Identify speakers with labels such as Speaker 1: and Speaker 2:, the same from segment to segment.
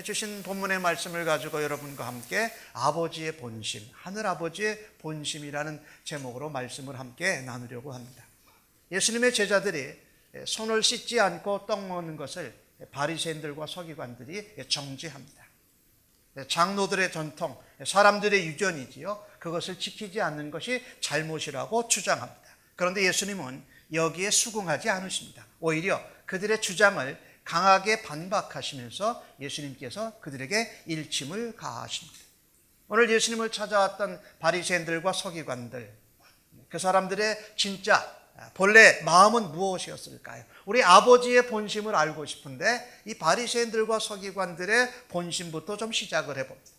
Speaker 1: 주신 본문의 말씀을 가지고 여러분과 함께 아버지의 본심, 하늘아버지의 본심이라는 제목으로 말씀을 함께 나누려고 합니다. 예수님의 제자들이 손을 씻지 않고 떡 먹는 것을 바리새인들과 서기관들이 정죄합니다. 장로들의 전통, 사람들의 유전이지요. 그것을 지키지 않는 것이 잘못이라고 주장합니다. 그런데 예수님은 여기에 수긍하지 않으십니다. 오히려 그들의 주장을 강하게 반박하시면서 예수님께서 그들에게 일침을 가하십니다. 오늘 예수님을 찾아왔던 바리새인들과 서기관들, 그 사람들의 진짜 본래 마음은 무엇이었을까요? 우리 아버지의 본심을 알고 싶은데 이 바리새인들과 서기관들의 본심부터 좀 시작을 해봅니다.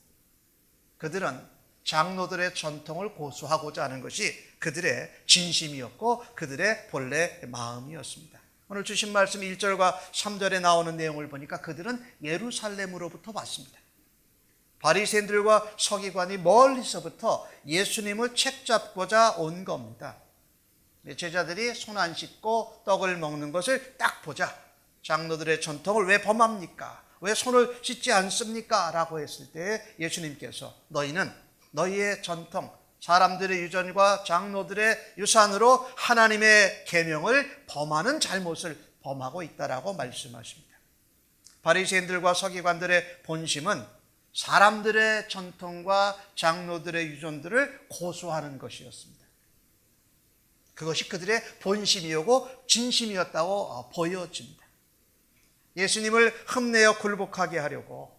Speaker 1: 그들은 장로들의 전통을 고수하고자 하는 것이 그들의 진심이었고 그들의 본래 마음이었습니다. 오늘 주신 말씀 1절과 3절에 나오는 내용을 보니까 그들은 예루살렘으로부터 왔습니다. 바리새인들과 서기관이 멀리서부터 예수님을 책잡고자 온 겁니다. 제자들이 손 안 씻고 떡을 먹는 것을 딱 보자 장로들의 전통을 왜 범합니까? 왜 손을 씻지 않습니까? 라고 했을 때 예수님께서 너희는 너희의 전통, 사람들의 유전과 장로들의 유산으로 하나님의 계명을 범하는 잘못을 범하고 있다라고 말씀하십니다. 바리새인들과 서기관들의 본심은 사람들의 전통과 장로들의 유전들을 고수하는 것이었습니다. 그것이 그들의 본심이었고 진심이었다고 보여집니다. 예수님을 흠내어 굴복하게 하려고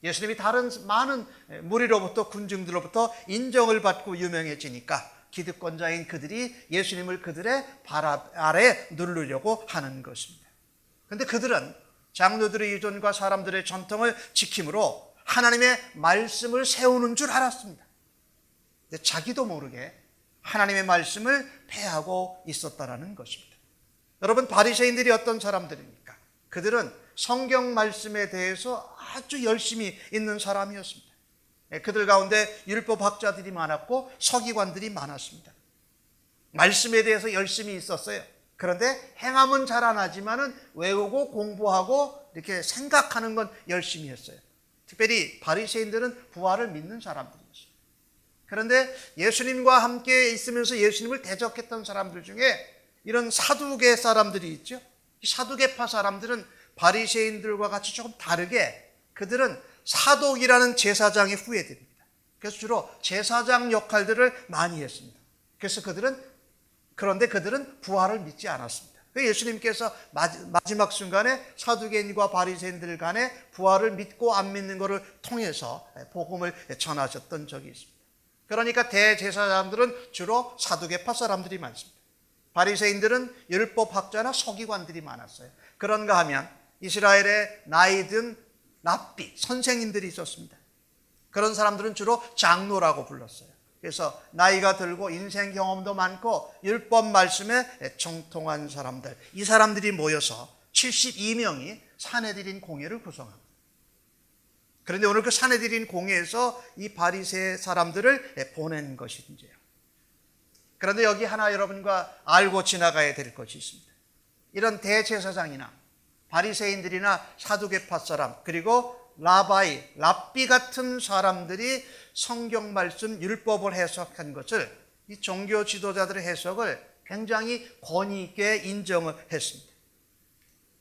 Speaker 1: 예수님이 다른 많은 무리로부터 군중들로부터 인정을 받고 유명해지니까 기득권자인 그들이 예수님을 그들의 발 아래 누르려고 하는 것입니다. 그런데 그들은 장로들의 유전과 사람들의 전통을 지킴으로 하나님의 말씀을 세우는 줄 알았습니다. 근데 자기도 모르게 하나님의 말씀을 폐하고 있었다는 것입니다. 여러분, 바리새인들이 어떤 사람들입니까? 그들은 성경 말씀에 대해서 아주 열심히 있는 사람이었습니다. 그들 가운데 율법학자들이 많았고 서기관들이 많았습니다. 말씀에 대해서 열심히 있었어요. 그런데 행함은 잘 안 하지만은 외우고 공부하고 이렇게 생각하는 건 열심히 했어요. 특별히 바리새인들은 부활을 믿는 사람들이었어요. 그런데 예수님과 함께 있으면서 예수님을 대적했던 사람들 중에 이런 사두개 사람들이 있죠. 이 사두개파 사람들은 바리새인들과 같이 조금 다르게 그들은 사독이라는 제사장이 후예됩니다. 그래서 주로 제사장 역할들을 많이 했습니다. 그래서 그런데 그들은 부활을 믿지 않았습니다. 예수님께서 마지막 순간에 사두개인과 바리새인들 간에 부활을 믿고 안 믿는 것을 통해서 복음을 전하셨던 적이 있습니다. 그러니까 대제사장들은 주로 사두개파 사람들이 많습니다. 바리새인들은 율법학자나 서기관들이 많았어요. 그런가 하면 이스라엘의 나이 든 랍비, 선생님들이 있었습니다. 그런 사람들은 주로 장로라고 불렀어요. 그래서 나이가 들고 인생 경험도 많고 율법 말씀에 정통한 사람들, 이 사람들이 모여서 72명이 사내들인 공회를 구성합니다. 그런데 오늘 그 사내들인 공회에서 이 바리새 사람들을 보낸 것인지요. 그런데 여기 하나 여러분과 알고 지나가야 될 것이 있습니다. 이런 대제사장이나 바리새인들이나 사두개파 사람, 그리고 랍비 같은 사람들이 성경 말씀 율법을 해석한 것을 이 종교 지도자들의 해석을 굉장히 권위 있게 인정을 했습니다.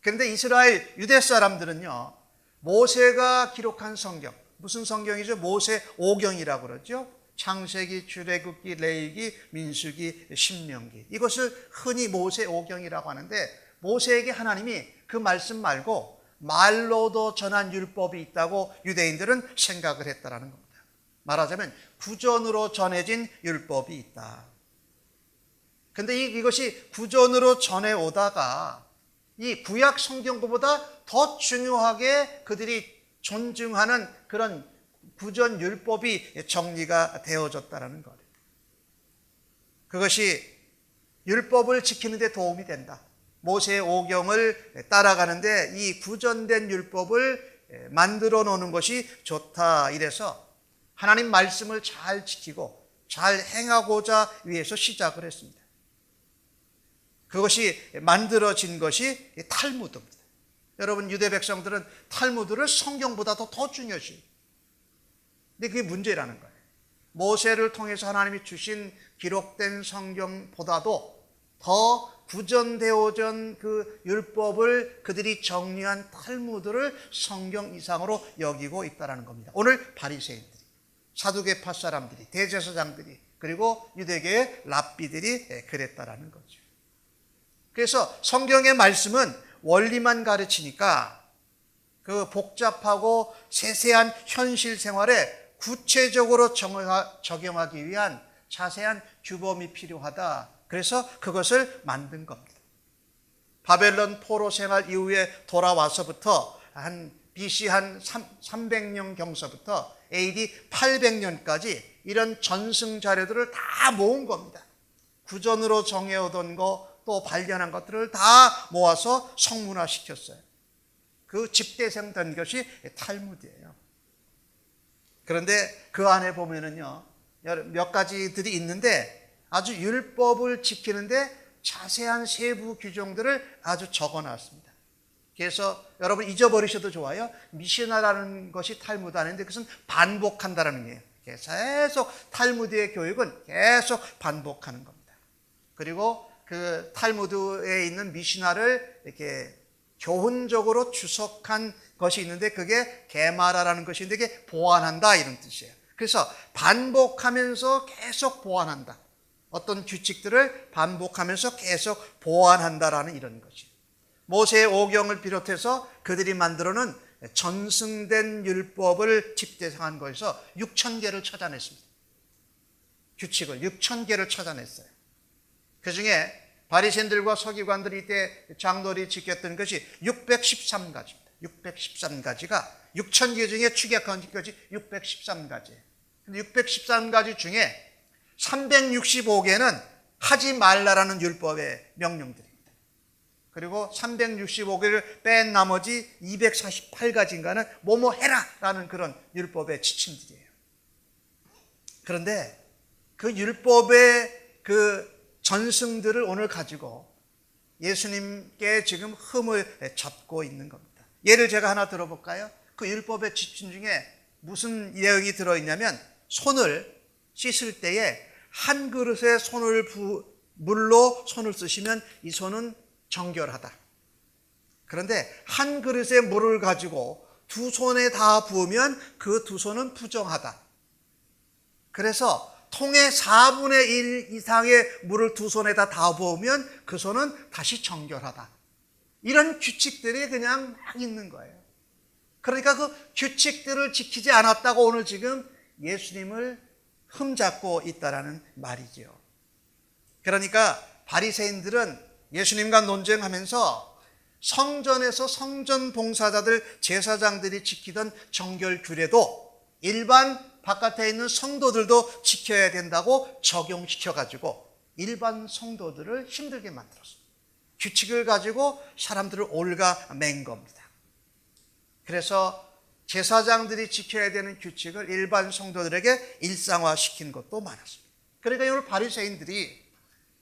Speaker 1: 그런데 이스라엘 유대 사람들은요, 모세가 기록한 성경, 무슨 성경이죠? 모세 오경이라고 그러죠. 창세기, 출애굽기, 레위기, 민수기, 신명기, 이것을 흔히 모세 오경이라고 하는데 모세에게 하나님이 그 말씀 말고 말로도 전한 율법이 있다고 유대인들은 생각을 했다라는 겁니다. 말하자면 구전으로 전해진 율법이 있다. 그런데 이것이 구전으로 전해오다가 이 구약 성경보다 더 중요하게 그들이 존중하는 그런 구전 율법이 정리가 되어졌다는 거예요. 그것이 율법을 지키는 데 도움이 된다. 모세의 오경을 따라가는데 이 구전된 율법을 만들어 놓는 것이 좋다. 이래서 하나님 말씀을 잘 지키고 잘 행하고자 위해서 시작을 했습니다. 그것이 만들어진 것이 탈무드입니다. 여러분, 유대 백성들은 탈무드를 성경보다도 더 중요시. 근데 그게 문제라는 거예요. 모세를 통해서 하나님이 주신 기록된 성경보다도 더 구전되어진 그 율법을 그들이 정리한 탈무드를 성경 이상으로 여기고 있다는 겁니다. 오늘 바리새인들이, 사두개파 사람들이, 대제사장들이, 그리고 유대계의 랍비들이 그랬다라는 거죠. 그래서 성경의 말씀은 원리만 가르치니까 그 복잡하고 세세한 현실 생활에 구체적으로 적용하기 위한 자세한 규범이 필요하다. 그래서 그것을 만든 겁니다. 바벨론 포로 생활 이후에 돌아와서부터 BC 한 300년 경서부터 AD 800년까지 이런 전승 자료들을 다 모은 겁니다. 구전으로 정해오던 거 또 발견한 것들을 다 모아서 성문화시켰어요. 그 집대성된 것이 탈무드예요. 그런데 그 안에 보면은요, 몇 가지들이 있는데 아주 율법을 지키는데 자세한 세부 규정들을 아주 적어놨습니다. 그래서 여러분 잊어버리셔도 좋아요. 미시나라는 것이 탈무드 아닌데 그것은 반복한다는 의미예요. 계속 탈무드의 교육은 계속 반복하는 겁니다. 그리고 그 탈무드에 있는 미시나를 이렇게 교훈적으로 주석한 것이 있는데 그게 게마라라는 것인데 그게 보완한다 이런 뜻이에요. 그래서 반복하면서 계속 보완한다. 어떤 규칙들을 반복하면서 계속 보완한다라는 이런 것이. 모세의 오경을 비롯해서 그들이 만들어놓은 전승된 율법을 집대성한 것에서 6,000개를 찾아냈습니다. 규칙을 6,000개를 찾아냈어요. 그 중에 바리새인들과 서기관들이 이때 장로들이 지켰던 것이 613가지입니다. 613가지가 6,000개 중에 축약한 것이 613가지예요. 근데 613가지 중에 365개는 하지 말라라는 율법의 명령들입니다. 그리고 365개를 뺀 나머지 248가지인가는 뭐뭐 해라라는 그런 율법의 지침들이에요. 그런데 그 율법의 그 전승들을 오늘 가지고 예수님께 지금 흠을 잡고 있는 겁니다. 예를 제가 하나 들어볼까요? 그 율법의 지침 중에 무슨 내용이 들어있냐면 손을 씻을 때에 한 그릇에 물로 손을 쓰시면 이 손은 정결하다. 그런데 한 그릇에 물을 가지고 두 손에 다 부으면 그 두 손은 부정하다. 그래서 통의 4분의 1 이상의 물을 두 손에다 다 부으면 그 손은 다시 정결하다. 이런 규칙들이 그냥 막 있는 거예요. 그러니까 그 규칙들을 지키지 않았다고 오늘 지금 예수님을 흠잡고 있다라는 말이죠. 그러니까 바리새인들은 예수님과 논쟁하면서 성전에서 성전 봉사자들, 제사장들이 지키던 정결 규례도 일반 바깥에 있는 성도들도 지켜야 된다고 적용시켜가지고 일반 성도들을 힘들게 만들었습니다. 규칙을 가지고 사람들을 올가맨 겁니다. 그래서 제사장들이 지켜야 되는 규칙을 일반 성도들에게 일상화시킨 것도 많았습니다. 그러니까 오늘 바리새인들이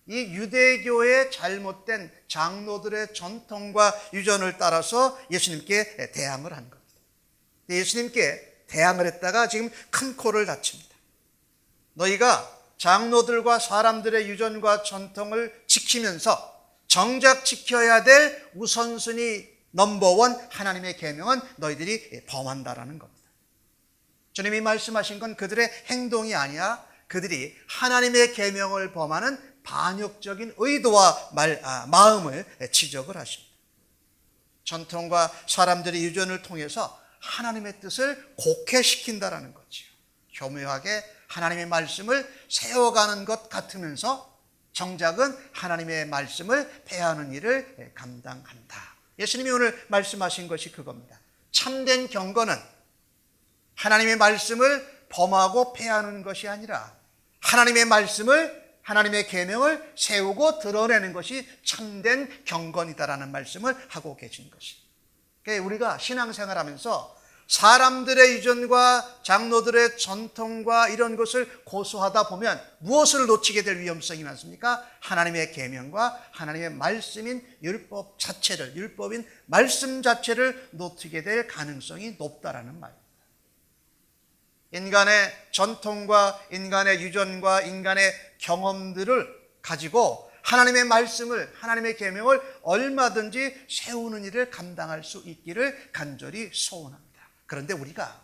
Speaker 1: 이 유대교의 잘못된 장로들의 전통과 유전을 따라서 예수님께 대항을 한 겁니다. 예수님께 대항을 했다가 지금 큰 코를 다칩니다. 너희가 장로들과 사람들의 유전과 전통을 지키면서 정작 지켜야 될 우선순위 넘버원 하나님의 계명은 너희들이 범한다라는 겁니다. 주님이 말씀하신 건 그들의 행동이 아니라 그들이 하나님의 계명을 범하는 반역적인 의도와 마음을 지적을 하십니다. 전통과 사람들의 유전을 통해서 하나님의 뜻을 곡해시킨다라는 거지요. 교묘하게 하나님의 말씀을 세워가는 것 같으면서 정작은 하나님의 말씀을 폐하는 일을 감당한다. 예수님이 오늘 말씀하신 것이 그겁니다. 참된 경건은 하나님의 말씀을 범하고 폐하는 것이 아니라 하나님의 말씀을, 하나님의 계명을 세우고 드러내는 것이 참된 경건이다라는 말씀을 하고 계신 것이. 그러니까 우리가 신앙생활하면서 사람들의 유전과 장로들의 전통과 이런 것을 고수하다 보면 무엇을 놓치게 될 위험성이 많습니까? 하나님의 계명과 하나님의 말씀인 율법 자체를, 율법인 말씀 자체를 놓치게 될 가능성이 높다라는 말입니다. 인간의 전통과 인간의 유전과 인간의 경험들을 가지고 하나님의 말씀을, 하나님의 계명을 얼마든지 세우는 일을 감당할 수 있기를 간절히 소원합니다. 그런데 우리가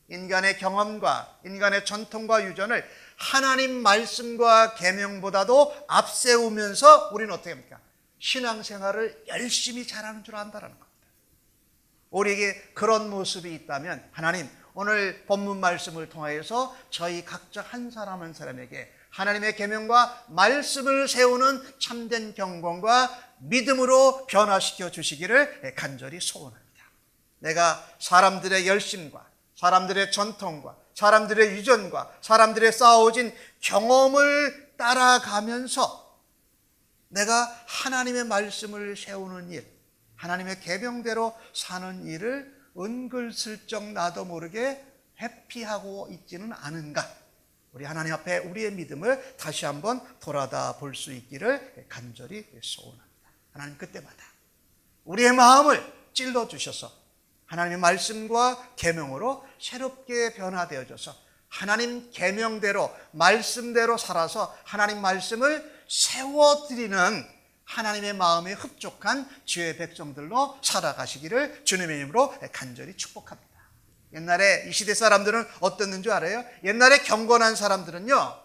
Speaker 1: 인간의 경험과 인간의 전통과 유전을 하나님 말씀과 계명보다도 앞세우면서 우리는 어떻게 합니까? 신앙생활을 열심히 잘하는 줄 안다는 겁니다. 우리에게 그런 모습이 있다면 하나님, 오늘 본문 말씀을 통하여서 저희 각자 한 사람 한 사람에게 하나님의 계명과 말씀을 세우는 참된 경건과 믿음으로 변화시켜 주시기를 간절히 소원합니다. 내가 사람들의 열심과 사람들의 전통과 사람들의 유전과 사람들의 쌓아오진 경험을 따라가면서 내가 하나님의 말씀을 세우는 일, 하나님의 계명대로 사는 일을 은근슬쩍 나도 모르게 회피하고 있지는 않은가? 우리 하나님 앞에 우리의 믿음을 다시 한번 돌아다 볼 수 있기를 간절히 소원합니다. 하나님 그때마다 우리의 마음을 찔러주셔서 하나님의 말씀과 계명으로 새롭게 변화되어져서 하나님 계명대로 말씀대로 살아서 하나님 말씀을 세워드리는 하나님의 마음에 흡족한 주의 백성들로 살아가시기를 주님의 이름으로 간절히 축복합니다. 옛날에 이 시대 사람들은 어땠는 줄 알아요? 옛날에 경건한 사람들은요,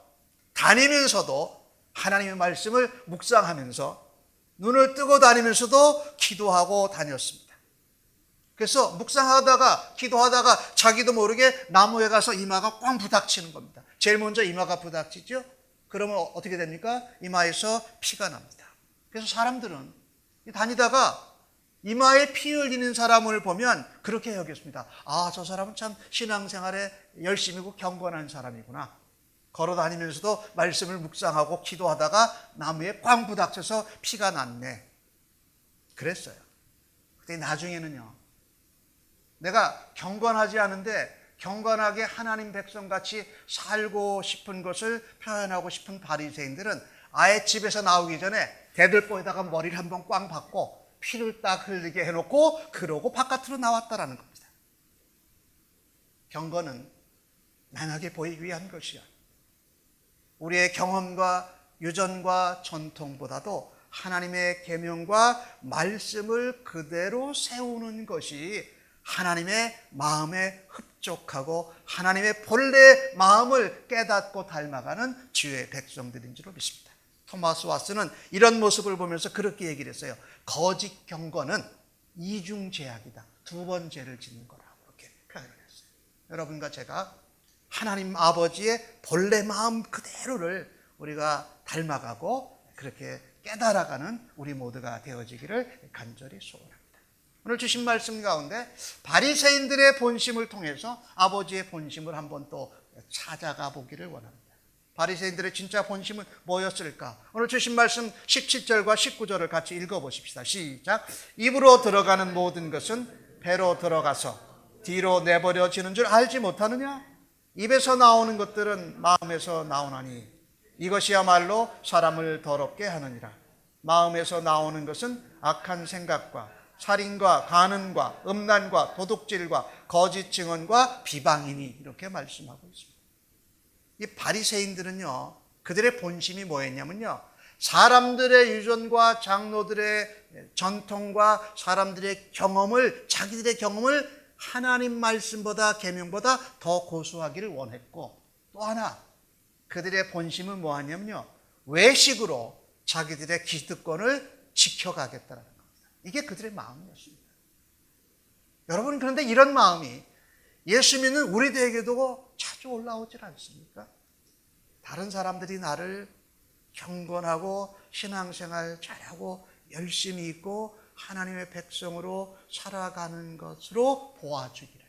Speaker 1: 다니면서도 하나님의 말씀을 묵상하면서 눈을 뜨고 다니면서도 기도하고 다녔습니다. 그래서 묵상하다가 기도하다가 자기도 모르게 나무에 가서 이마가 꽝 부닥치는 겁니다. 제일 먼저 이마가 부닥치죠. 그러면 어떻게 됩니까? 이마에서 피가 납니다. 그래서 사람들은 다니다가 이마에 피 흘리는 사람을 보면 그렇게 여겼습니다. 아, 저 사람은 참 신앙생활에 열심히고 경건한 사람이구나. 걸어 다니면서도 말씀을 묵상하고 기도하다가 나무에 꽝 부닥쳐서 피가 났네. 그랬어요. 근데 나중에는요, 내가 경건하지 않은데 경건하게 하나님 백성같이 살고 싶은 것을 표현하고 싶은 바리새인들은 아예 집에서 나오기 전에 대들보에다가 머리를 한번 꽝 박고 피를 딱 흘리게 해놓고 그러고 바깥으로 나왔다라는 겁니다. 경건은 남에게 보이기 위한 것이야. 우리의 경험과 유전과 전통보다도 하나님의 계명과 말씀을 그대로 세우는 것이 하나님의 마음에 흡족하고 하나님의 본래 마음을 깨닫고 닮아가는 주의 백성들인 줄로 믿습니다. 토마스 왓슨은 이런 모습을 보면서 그렇게 얘기를 했어요. 거짓 경건은 이중죄악이다. 두 번 죄를 짓는 거라고 그렇게 표현을 했어요. 여러분과 제가 하나님 아버지의 본래 마음 그대로를 우리가 닮아가고 그렇게 깨달아가는 우리 모두가 되어지기를 간절히 소원합니다. 오늘 주신 말씀 가운데 바리새인들의 본심을 통해서 아버지의 본심을 한번 또 찾아가 보기를 원합니다. 바리새인들의 진짜 본심은 뭐였을까? 오늘 주신 말씀 17절과 19절을 같이 읽어보십시다. 시작. 입으로 들어가는 모든 것은 배로 들어가서 뒤로 내버려지는 줄 알지 못하느냐? 입에서 나오는 것들은 마음에서 나오나니 이것이야말로 사람을 더럽게 하느니라. 마음에서 나오는 것은 악한 생각과 살인과 간음과 음란과 도둑질과 거짓 증언과 비방이니 이렇게 말씀하고 있습니다. 이 바리새인들은요, 그들의 본심이 뭐였냐면요, 사람들의 유전과 장로들의 전통과 사람들의 경험을, 자기들의 경험을 하나님 말씀보다 계명보다 더 고수하기를 원했고, 또 하나 그들의 본심은 뭐하냐면요, 외식으로 자기들의 기득권을 지켜가겠다는 겁니다. 이게 그들의 마음이었습니다. 여러분, 그런데 이런 마음이 예수 믿는 우리들에게도 자주 올라오질 않습니까? 다른 사람들이 나를 경건하고 신앙생활 잘하고 열심히 있고 하나님의 백성으로 살아가는 것으로 보아주기를.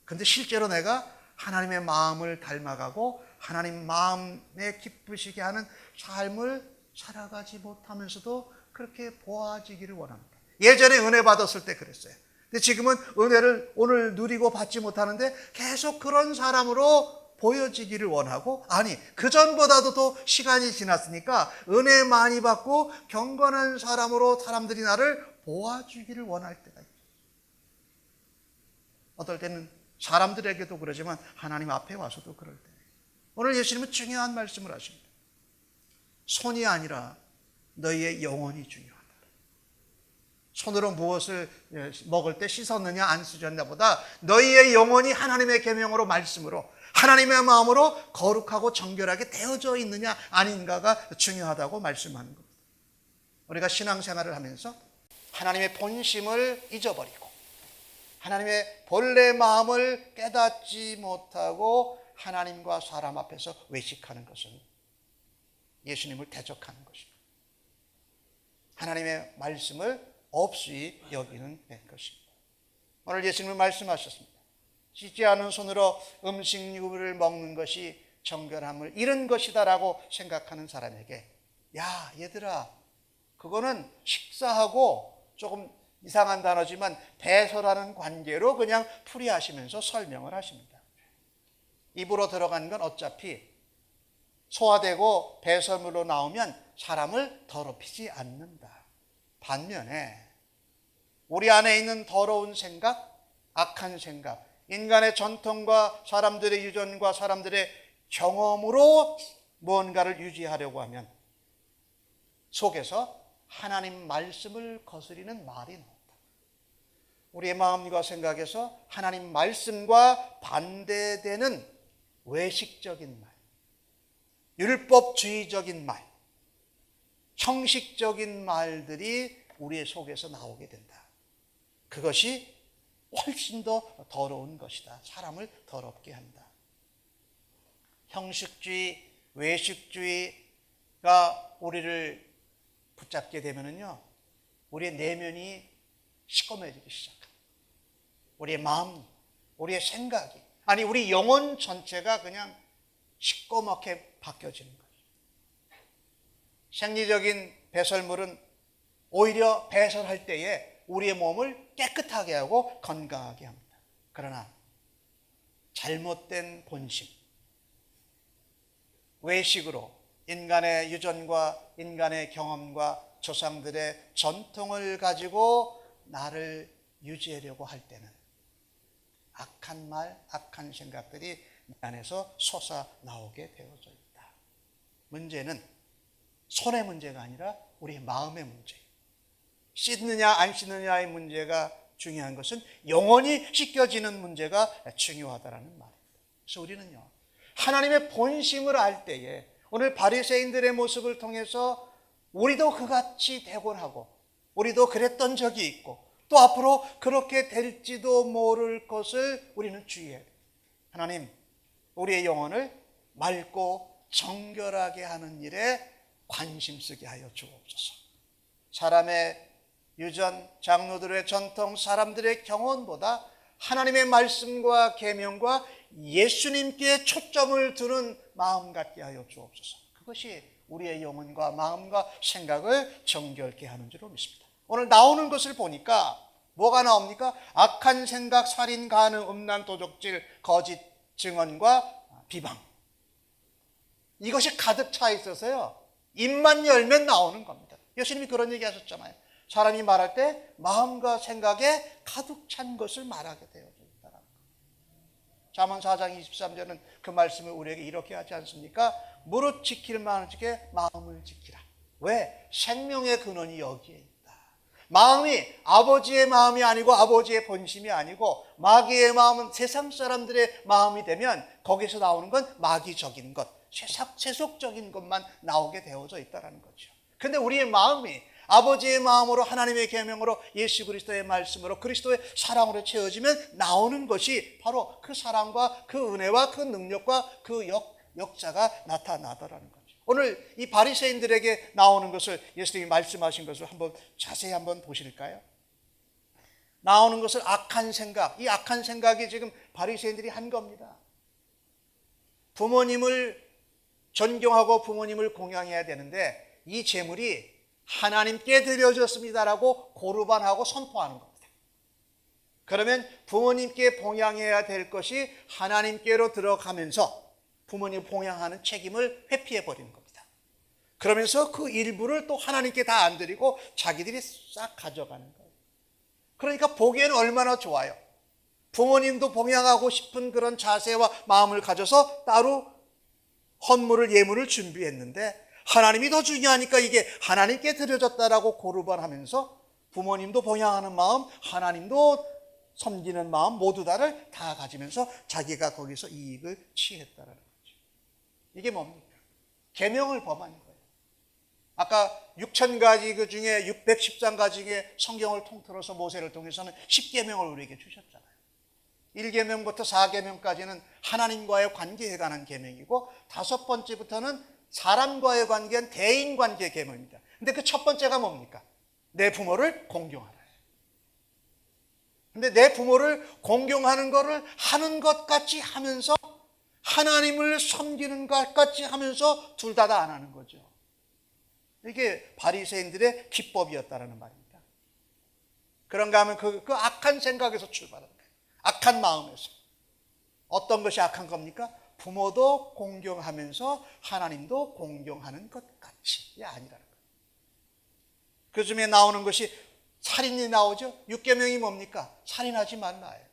Speaker 1: 그런데 실제로 내가 하나님의 마음을 닮아가고 하나님 마음에 기쁘시게 하는 삶을 살아가지 못하면서도 그렇게 보아지기를 원합니다. 예전에 은혜 받았을 때 그랬어요. 근데 지금은 은혜를 오늘 누리고 받지 못하는데 계속 그런 사람으로 보여지기를 원하고, 아니 그 전보다도 더 시간이 지났으니까 은혜 많이 받고 경건한 사람으로 사람들이 나를 보아주기를 원할 때가 있죠. 어떨 때는 사람들에게도 그러지만 하나님 앞에 와서도 그럴 때, 오늘 예수님은 중요한 말씀을 하십니다. 손이 아니라 너희의 영혼이 중요하다. 손으로 무엇을 먹을 때 씻었느냐 안 씻었냐 보다 너희의 영혼이 하나님의 계명으로 말씀으로 하나님의 마음으로 거룩하고 정결하게 되어져 있느냐 아닌가가 중요하다고 말씀하는 겁니다. 우리가 신앙생활을 하면서 하나님의 본심을 잊어버리고 하나님의 본래 마음을 깨닫지 못하고 하나님과 사람 앞에서 외식하는 것은 예수님을 대적하는 것입니다. 하나님의 말씀을 없이 여기는 것입니다. 오늘 예수님은 말씀하셨습니다. 씻지 않은 손으로 음식류를 먹는 것이 정결함을 잃은 것이다라고 생각하는 사람에게, 야 얘들아, 그거는 식사하고 조금 이상한 단어지만 배설하는 관계로 그냥 풀이하시면서 설명을 하십니다. 입으로 들어간 건 어차피 소화되고 배설물로 나오면 사람을 더럽히지 않는다. 반면에 우리 안에 있는 더러운 생각, 악한 생각, 인간의 전통과 사람들의 유전과 사람들의 경험으로 무언가를 유지하려고 하면 속에서 하나님 말씀을 거스리는 말이 나온다. 우리의 마음과 생각에서 하나님 말씀과 반대되는 외식적인 말, 율법주의적인 말, 형식적인 말들이 우리의 속에서 나오게 된다. 그것이 훨씬 더 더러운 것이다. 사람을 더럽게 한다. 형식주의, 외식주의가 우리를 붙잡게 되면은요, 우리의 내면이 시꺼매지기 시작합니다. 우리의 마음, 우리의 생각이, 아니 우리 영혼 전체가 그냥 시꺼멓게 바뀌어지는 거예요. 생리적인 배설물은 오히려 배설할 때에 우리의 몸을 깨끗하게 하고 건강하게 합니다. 그러나 잘못된 본심, 외식으로 인간의 유전과 인간의 경험과 조상들의 전통을 가지고 나를 유지하려고 할 때는 악한 말, 악한 생각들이 내 안에서 솟아나오게 되어져 있다. 문제는 손의 문제가 아니라 우리의 마음의 문제. 씻느냐 안 씻느냐의 문제가 중요한 것은 영혼이 씻겨지는 문제가 중요하다라는 말입니다. 그래서 우리는요, 하나님의 본심을 알 때에 오늘 바리새인들의 모습을 통해서 우리도 그같이 되곤 하고 우리도 그랬던 적이 있고 또 앞으로 그렇게 될지도 모를 것을 우리는 주의해야 돼요. 하나님, 우리의 영혼을 맑고 정결하게 하는 일에 관심 쓰게 하여 주옵소서. 사람의 유전, 장로들의 전통, 사람들의 경험보다 하나님의 말씀과 계명과 예수님께 초점을 두는 마음 갖게 하여 주옵소서. 그것이 우리의 영혼과 마음과 생각을 정결케 하는 줄로 믿습니다. 오늘 나오는 것을 보니까 뭐가 나옵니까? 악한 생각, 살인, 간음, 음란, 도적질, 거짓 증언과 비방. 이것이 가득 차 있어서요, 입만 열면 나오는 겁니다. 예수님이 그런 얘기 하셨잖아요. 사람이 말할 때 마음과 생각에 가득 찬 것을 말하게 되어져 있다는 것. 잠언 4장 23절은 그 말씀을 우리에게 이렇게 하지 않습니까? 무릇 지킬 만한 지게 마음을 지키라. 왜? 생명의 근원이 여기에 있다. 마음이 아버지의 마음이 아니고 아버지의 본심이 아니고 마귀의 마음은 세상 사람들의 마음이 되면 거기서 나오는 건 마귀적인 것, 세속적인 것만 나오게 되어져 있다는 거죠. 근데 우리의 마음이 아버지의 마음으로 하나님의 계명으로 예수 그리스도의 말씀으로 그리스도의 사랑으로 채워지면 나오는 것이 바로 그 사랑과 그 은혜와 그 능력과 그 역사가 나타나더라는 거죠. 오늘 이 바리새인들에게 나오는 것을 예수님이 말씀하신 것을 한번 자세히 한번 보실까요? 나오는 것을 악한 생각, 이 악한 생각이 지금 바리새인들이 한 겁니다. 부모님을 존경하고 부모님을 공양해야 되는데 이 재물이 하나님께 드려졌습니다라고 고르반하고 선포하는 겁니다. 그러면 부모님께 봉양해야 될 것이 하나님께로 들어가면서 부모님 봉양하는 책임을 회피해 버리는 겁니다. 그러면서 그 일부를 또 하나님께 다 안 드리고 자기들이 싹 가져가는 거예요. 그러니까 보기에는 얼마나 좋아요. 부모님도 봉양하고 싶은 그런 자세와 마음을 가져서 따로 헌물을 예물을 준비했는데 하나님이 더 중요하니까 이게 하나님께 드려졌다라고 고르반하면서 부모님도 봉양하는 마음, 하나님도 섬기는 마음 모두 다를 다 가지면서 자기가 거기서 이익을 취했다라는 거죠. 이게 뭡니까? 계명을 범한 거예요. 아까 6,000가지 그 중에 613가지 중에 성경을 통틀어서 모세를 통해서는 10계명을 우리에게 주셨잖아요. 1계명부터 4계명까지는 하나님과의 관계에 관한 계명이고 5번째부터는 사람과의 관계한 대인관계 계명입니다. 근데 그 첫 번째가 뭡니까? 내 부모를 공경하라. 근데 내 부모를 공경하는 것을 하는 것 같이 하면서 하나님을 섬기는 것 같이 하면서 둘 다 안 하는 거죠. 이게 바리새인들의 기법이었다는 말입니다. 그런가 하면 그 악한 생각에서 출발한 거예요. 악한 마음에서. 어떤 것이 악한 겁니까? 부모도 공경하면서 하나님도 공경하는 것 같이 아니라는 거예요. 그 중에 나오는 것이 살인이 나오죠. 6계명이 뭡니까? 살인하지 말라예요.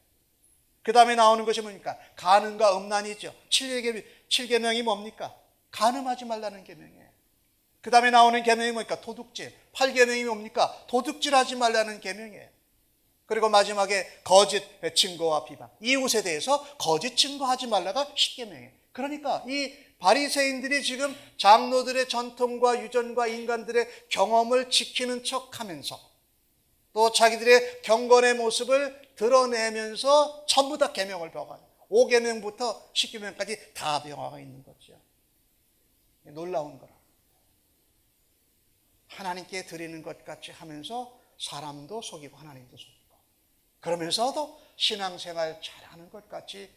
Speaker 1: 그 다음에 나오는 것이 뭡니까? 간음과 음란이죠. 7계명이 뭡니까? 간음하지 말라는 계명이에요. 그 다음에 나오는 계명이 뭡니까? 도둑질. 8계명이 뭡니까? 도둑질하지 말라는 계명이에요. 그리고 마지막에 거짓 증거와 비방. 이웃에 대해서 거짓 증거하지 말라가 10계명이에요. 그러니까 이 바리새인들이 지금 장로들의 전통과 유전과 인간들의 경험을 지키는 척하면서 또 자기들의 경건의 모습을 드러내면서 전부 다 계명을 병하는 5계명부터 10계명까지 다 병하고 있는 거죠. 놀라운 거라. 하나님께 드리는 것 같이 하면서 사람도 속이고 하나님도 속이고 그러면서도 신앙생활 잘하는 것 같이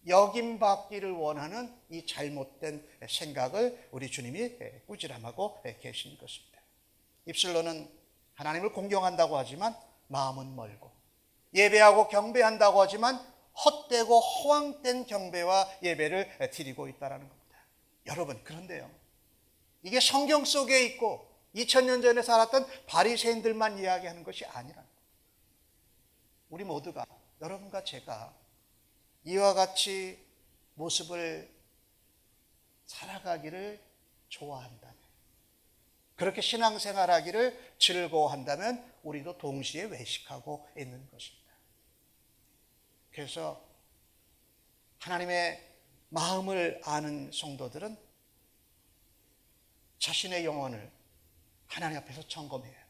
Speaker 1: 여김받기를 원하는 이 잘못된 생각을 우리 주님이 꾸지람하고 계신 것입니다. 입술로는 하나님을 공경한다고 하지만 마음은 멀고 예배하고 경배한다고 하지만 헛되고 허황된 경배와 예배를 드리고 있다는 겁니다. 여러분 그런데요. 이게 성경 속에 있고 2000년 전에 살았던 바리새인들만 이야기하는 것이 아니라는 거예요. 우리 모두가 여러분과 제가 이와 같이 모습을 살아가기를 좋아한다면 그렇게 신앙생활하기를 즐거워한다면 우리도 동시에 외식하고 있는 것입니다. 그래서 하나님의 마음을 아는 성도들은 자신의 영혼을 하나님 앞에서 점검해야 돼요.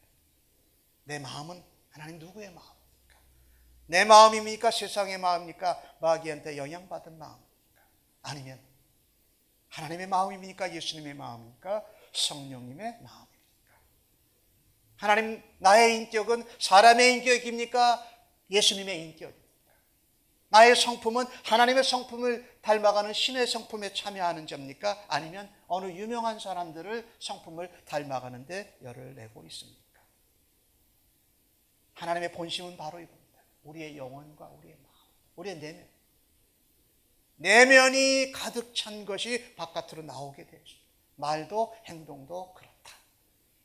Speaker 1: 내 마음은 하나님 누구의 마음입니까? 내 마음입니까? 세상의 마음입니까? 마귀한테 영향받은 마음입니까? 아니면 하나님의 마음입니까? 예수님의 마음입니까? 성령님의 마음입니까? 하나님 나의 인격은 사람의 인격입니까? 예수님의 인격입니까? 나의 성품은 하나님의 성품을 닮아가는 신의 성품에 참여하는 자입니까? 아니면 어느 유명한 사람들을 성품을 닮아가는 데 열을 내고 있습니까? 하나님의 본심은 바로 이겁니다. 우리의 영혼과 우리의 마음, 우리의 내면. 내면이 가득 찬 것이 바깥으로 나오게 되어 있습니다. 말도 행동도 그렇다.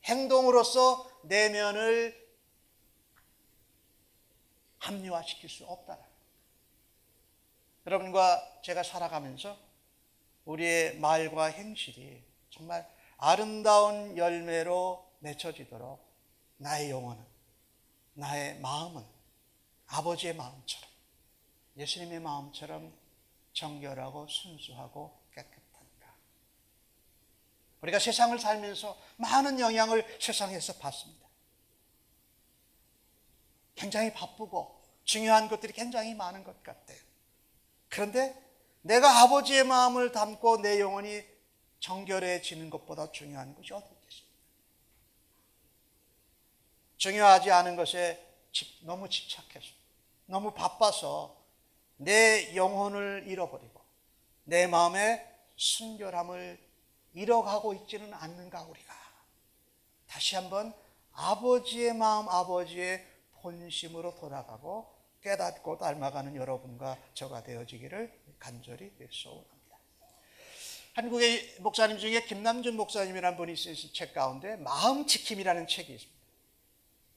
Speaker 1: 행동으로서 내면을 합리화시킬 수 없다는 거예요. 여러분과 제가 살아가면서 우리의 말과 행실이 정말 아름다운 열매로 맺혀지도록 나의 영혼은, 나의 마음은 아버지의 마음처럼, 예수님의 마음처럼 정결하고 순수하고 깨끗한가. 우리가 세상을 살면서 많은 영향을 세상에서 받습니다. 굉장히 바쁘고 중요한 것들이 굉장히 많은 것 같아요. 그런데 내가 아버지의 마음을 담고 내 영혼이 정결해지는 것보다 중요한 것이 어디 있겠습니까? 중요하지 않은 것에 너무 집착해서, 너무 바빠서 내 영혼을 잃어버리고 내 마음의 순결함을 잃어가고 있지는 않는가 우리가. 다시 한번 아버지의 마음, 아버지의 본심으로 돌아가고 깨닫고 닮아가는 여러분과 저가 되어지기를 간절히 소원합니다. 한국의 목사님 중에 김남준 목사님이라는 분이 쓰신 책 가운데 마음지킴이라는 책이 있습니다.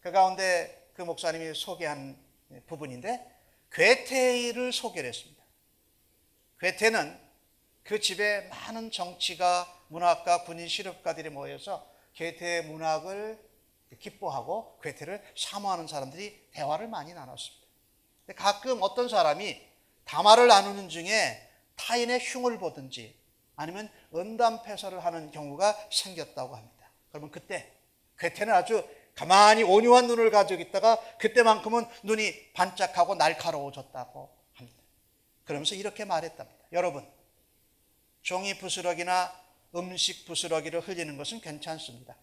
Speaker 1: 그 가운데 그 목사님이 소개한 부분인데 괴테를 소개를 했습니다. 괴테는 그 집에 많은 정치가, 문학가, 군인, 실업가들이 모여서 괴테의 문학을 기뻐하고 괴테를 사모하는 사람들이 대화를 많이 나눴습니다. 가끔 어떤 사람이 담화를 나누는 중에 타인의 흉을 보든지 아니면 은담패설을 하는 경우가 생겼다고 합니다. 그러면 그때 괴테는 아주 가만히 온유한 눈을 가지고 있다가 그때만큼은 눈이 반짝하고 날카로워졌다고 합니다. 그러면서 이렇게 말했답니다. 여러분, 종이 부스러기나 음식 부스러기를 흘리는 것은 괜찮습니다.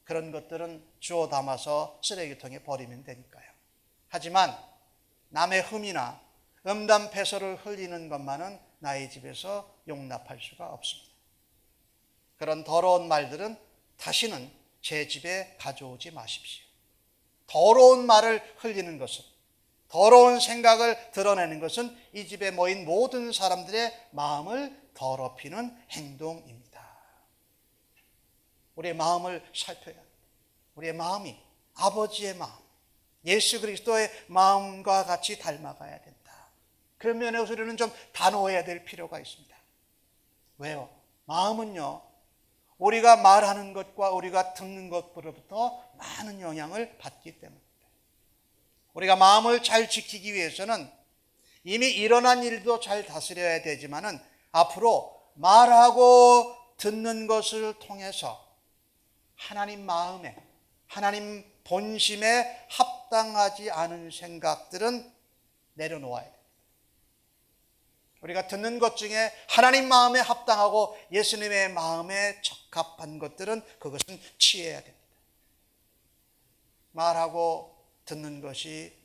Speaker 1: 그런 것들은 주워 담아서 쓰레기통에 버리면 되니까요. 하지만 남의 흠이나 음담패설을 흘리는 것만은 나의 집에서 용납할 수가 없습니다. 그런 더러운 말들은 다시는 제 집에 가져오지 마십시오. 더러운 말을 흘리는 것은, 더러운 생각을 드러내는 것은 이 집에 모인 모든 사람들의 마음을 더럽히는 행동입니다. 우리의 마음을 살펴야 합니다. 우리의 마음이 아버지의 마음, 예수 그리스도의 마음과 같이 닮아가야 된다. 그런 면에서 우리는 좀 단호해야 될 필요가 있습니다. 왜요? 마음은요, 우리가 말하는 것과 우리가 듣는 것으로부터 많은 영향을 받기 때문입니다. 우리가 마음을 잘 지키기 위해서는 이미 일어난 일도 잘 다스려야 되지만은 앞으로 말하고 듣는 것을 통해서 하나님 마음에, 하나님 본심에 합당하지 않은 생각들은 내려놓아야 됩니다. 우리가 듣는 것 중에 하나님 마음에 합당하고 예수님의 마음에 적합한 것들은 그것은 취해야 됩니다. 말하고 듣는 것이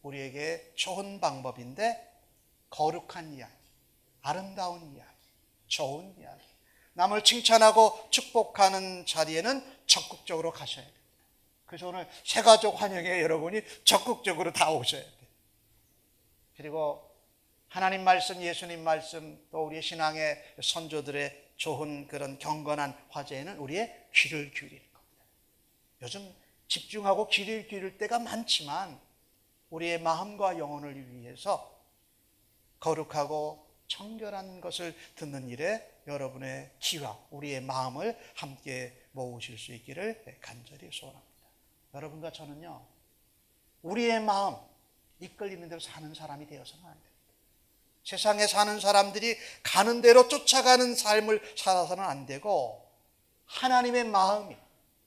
Speaker 1: 우리에게 좋은 방법인데 거룩한 이야기, 아름다운 이야기, 좋은 이야기, 남을 칭찬하고 축복하는 자리에는 적극적으로 가셔야 됩니다. 그래서 오늘 새가족 환영회 여러분이 적극적으로 다 오셔야 돼요. 그리고 하나님 말씀, 예수님 말씀, 또 우리의 신앙의 선조들의 좋은 그런 경건한 화제에는 우리의 귀를 기울이는 겁니다. 요즘 집중하고 귀를 기울일 때가 많지만 우리의 마음과 영혼을 위해서 거룩하고 청결한 것을 듣는 일에 여러분의 귀와 우리의 마음을 함께 모으실 수 있기를 간절히 소원합니다. 여러분과 저는요, 우리의 마음 이끌리는 대로 사는 사람이 되어서는 안 됩니다. 세상에 사는 사람들이 가는 대로 쫓아가는 삶을 살아서는 안 되고 하나님의 마음이,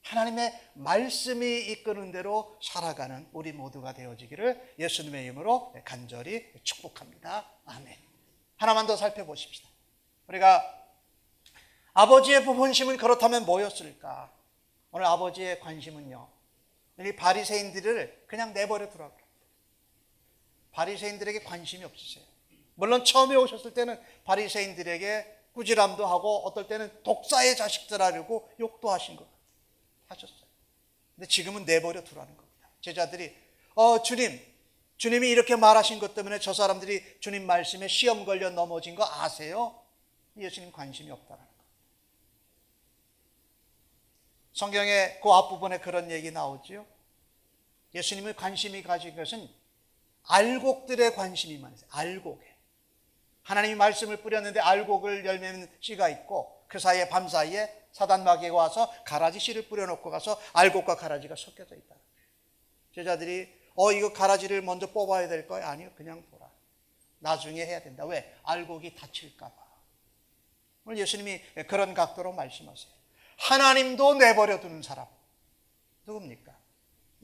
Speaker 1: 하나님의 말씀이 이끄는 대로 살아가는 우리 모두가 되어지기를 예수님의 이름으로 간절히 축복합니다. 아멘. 하나만 더 살펴보십시다. 우리가 아버지의 본심은 그렇다면 뭐였을까? 오늘 아버지의 관심은요, 이 바리새인들을 그냥 내버려 두라고 합니다. 바리새인들에게 관심이 없으세요. 물론 처음에 오셨을 때는 바리새인들에게 꾸지람도 하고 어떨 때는 독사의 자식들 하려고 욕도 하신 것 하셨어요. 근데 지금은 내버려 두라는 겁니다. 제자들이 주님이 이렇게 말하신 것 때문에 저 사람들이 주님 말씀에 시험 걸려 넘어진 거 아세요? 예수님 관심이 없다는 겁니다. 성경의 그 앞부분에 그런 얘기 나오죠. 예수님의 관심이 가진 것은 알곡들의 관심이 많으세요. 알곡에. 하나님이 말씀을 뿌렸는데 알곡을 열매는 씨가 있고 그 사이에 밤 사이에 사단 마귀가 와서 가라지 씨를 뿌려놓고 가서 알곡과 가라지가 섞여져 있다. 제자들이 이거 가라지를 먼저 뽑아야 될 거야? 아니요, 그냥 둬라. 나중에 해야 된다. 왜? 알곡이 다칠까 봐. 오늘 예수님이 그런 각도로 말씀하세요. 하나님도 내버려 두는 사람 누굽니까?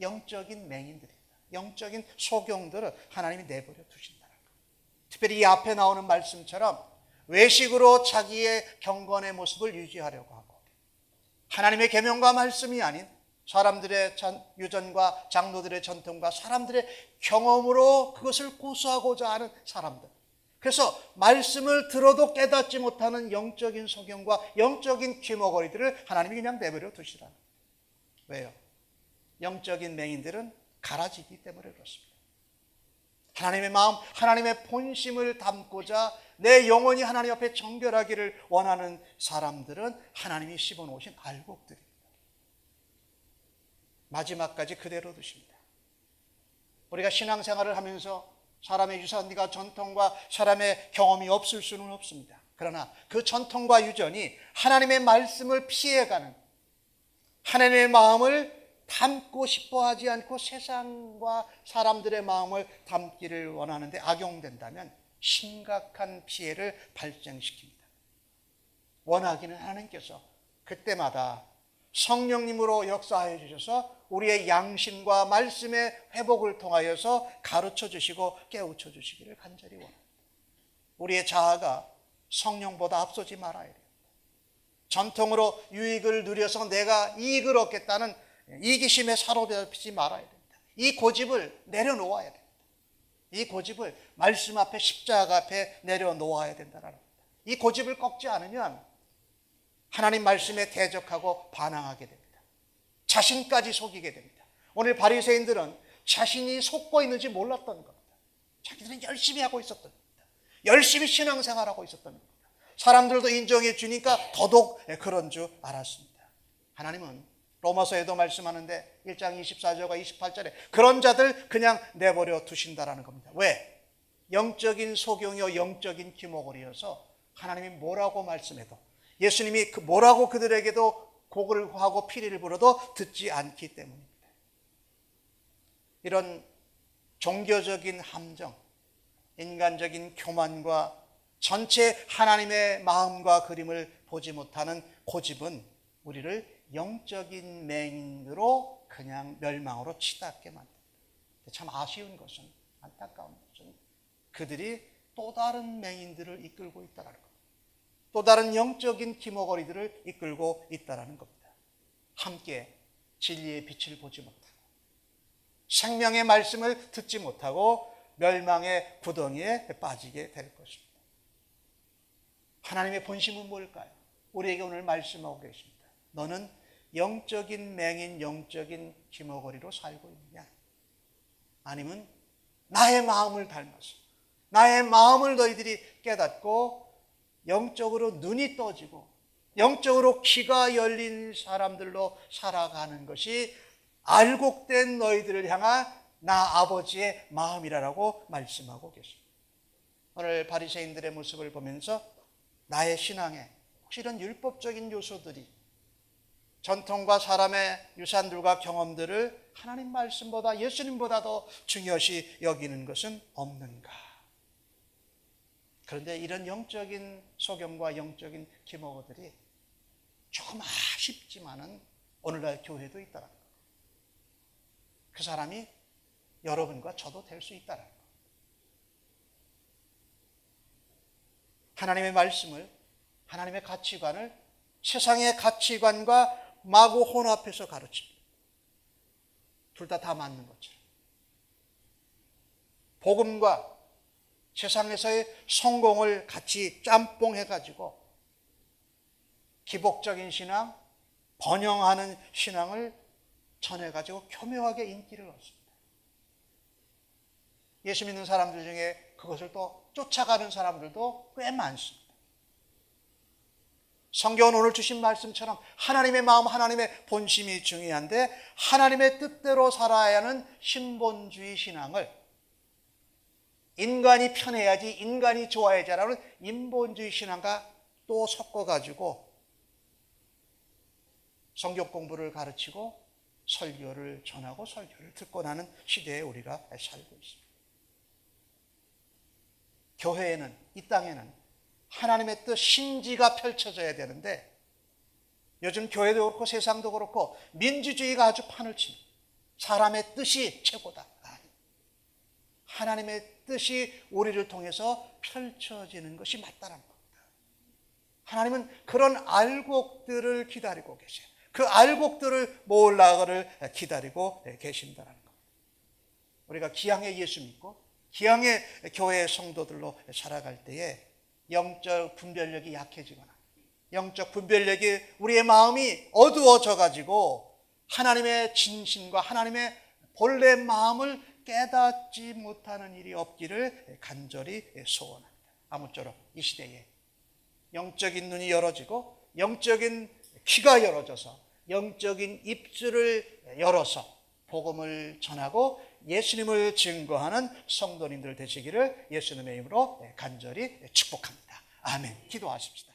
Speaker 1: 영적인 맹인들입니다. 영적인 소경들을 하나님이 내버려 두신다는 거예요. 특별히 이 앞에 나오는 말씀처럼 외식으로 자기의 경건의 모습을 유지하려고 하고 하나님의 계명과 말씀이 아닌 사람들의 유전과 장로들의 전통과 사람들의 경험으로 그것을 고수하고자 하는 사람들. 그래서 말씀을 들어도 깨닫지 못하는 영적인 소경과 영적인 귀머거리들을 하나님이 그냥 내버려 두시라는 거예요. 왜요? 영적인 맹인들은 가라지기 때문에 그렇습니다. 하나님의 마음, 하나님의 본심을 담고자 내 영혼이 하나님 앞에 정결하기를 원하는 사람들은 하나님이 씹어놓으신 알곡들입니다. 마지막까지 그대로 두십니다. 우리가 신앙생활을 하면서 사람의 유산과 전통과 사람의 경험이 없을 수는 없습니다. 그러나 그 전통과 유전이 하나님의 말씀을 피해가는, 하나님의 마음을 담고 싶어 하지 않고 세상과 사람들의 마음을 담기를 원하는데 악용된다면 심각한 피해를 발생시킵니다. 원하기는 하나님께서 그때마다 성령님으로 역사하여 주셔서 우리의 양심과 말씀의 회복을 통하여서 가르쳐 주시고 깨우쳐 주시기를 간절히 원합니다. 우리의 자아가 성령보다 앞서지 말아야 됩니다. 전통으로 유익을 누려서 내가 이익을 얻겠다는 이기심에 사로잡히지 말아야 됩니다. 이 고집을 내려놓아야 됩니다. 이 고집을 말씀 앞에 십자가 앞에 내려놓아야 된다는 겁니다. 이 고집을 꺾지 않으면 하나님 말씀에 대적하고 반항하게 됩니다. 자신까지 속이게 됩니다. 오늘 바리새인들은 자신이 속고 있는지 몰랐던 겁니다. 자기들은 열심히 하고 있었던 겁니다. 열심히 신앙생활하고 있었던 겁니다. 사람들도 인정해 주니까 더더욱 그런 줄 알았습니다. 하나님은 로마서에도 말씀하는데 1장 24절과 28절에 그런 자들 그냥 내버려 두신다라는 겁니다. 왜? 영적인 소경이요 영적인 기모골이어서 하나님이 뭐라고 말씀해도, 예수님이 뭐라고 그들에게도 곡을 하고 피리를 불어도 듣지 않기 때문입니다. 이런 종교적인 함정, 인간적인 교만과 전체 하나님의 마음과 그림을 보지 못하는 고집은 우리를 영적인 맹인으로 그냥 멸망으로 치닫게 만듭니다. 참 아쉬운 것은, 안타까운 것은 그들이 또 다른 맹인들을 이끌고 있다는 겁니다. 또 다른 영적인 기모거리들을 이끌고 있다는 겁니다. 함께 진리의 빛을 보지 못하고 생명의 말씀을 듣지 못하고 멸망의 구덩이에 빠지게 될 것입니다. 하나님의 본심은 뭘까요? 우리에게 오늘 말씀하고 계십니다. 너는 영적인 맹인, 영적인 기모거리로 살고 있느냐? 아니면 나의 마음을 닮아서 나의 마음을 너희들이 깨닫고 영적으로 눈이 떠지고 영적으로 귀가 열린 사람들로 살아가는 것이 알곡된 너희들을 향한 나 아버지의 마음이라고 말씀하고 계십니다. 오늘 바리새인들의 모습을 보면서 나의 신앙에 혹시 이런 율법적인 요소들이 전통과 사람의 유산들과 경험들을 하나님 말씀보다 예수님보다 더 중요시 여기는 것은 없는가? 그런데 이런 영적인 소경과 영적인 기모거들이 조금 아쉽지만은 오늘날 교회도 있다는 것. 그 사람이 여러분과 저도 될 수 있다는 것. 하나님의 말씀을, 하나님의 가치관을 세상의 가치관과 마구 혼합해서 가르칩니다. 둘 다 맞는 것처럼. 복음과 세상에서의 성공을 같이 짬뽕해가지고 기복적인 신앙, 번영하는 신앙을 전해가지고 교묘하게 인기를 얻습니다. 예수 믿는 사람들 중에 그것을 또 쫓아가는 사람들도 꽤 많습니다. 성경은 오늘 주신 말씀처럼 하나님의 마음, 하나님의 본심이 중요한데 하나님의 뜻대로 살아야 하는 신본주의 신앙을 인간이 편해야지, 인간이 좋아야지라는 인본주의 신앙과 또 섞어가지고 성경 공부를 가르치고 설교를 전하고 설교를 듣고 나는 시대에 우리가 살고 있습니다. 교회에는, 이 땅에는 하나님의 뜻, 신지가 펼쳐져야 되는데 요즘 교회도 그렇고 세상도 그렇고 민주주의가 아주 판을 칩니다. 사람의 뜻이 최고다. 하나님의 뜻이 우리를 통해서 펼쳐지는 것이 맞다는 겁니다. 하나님은 그런 알곡들을 기다리고 계세요. 그 알곡들을 모으려고를 기다리고 계신다는 겁니다. 우리가 기왕에 예수 믿고 기왕에 교회 성도들로 살아갈 때에 영적 분별력이 약해지거나 영적 분별력이 우리의 마음이 어두워져 가지고 하나님의 진심과 하나님의 본래 마음을 깨닫지 못하는 일이 없기를 간절히 소원합니다. 아무쪼록 이 시대에 영적인 눈이 열어지고 영적인 귀가 열어져서 영적인 입술을 열어서 복음을 전하고 예수님을 증거하는 성도님들 되시기를 예수님의 이름으로 간절히 축복합니다. 아멘. 기도하십시다.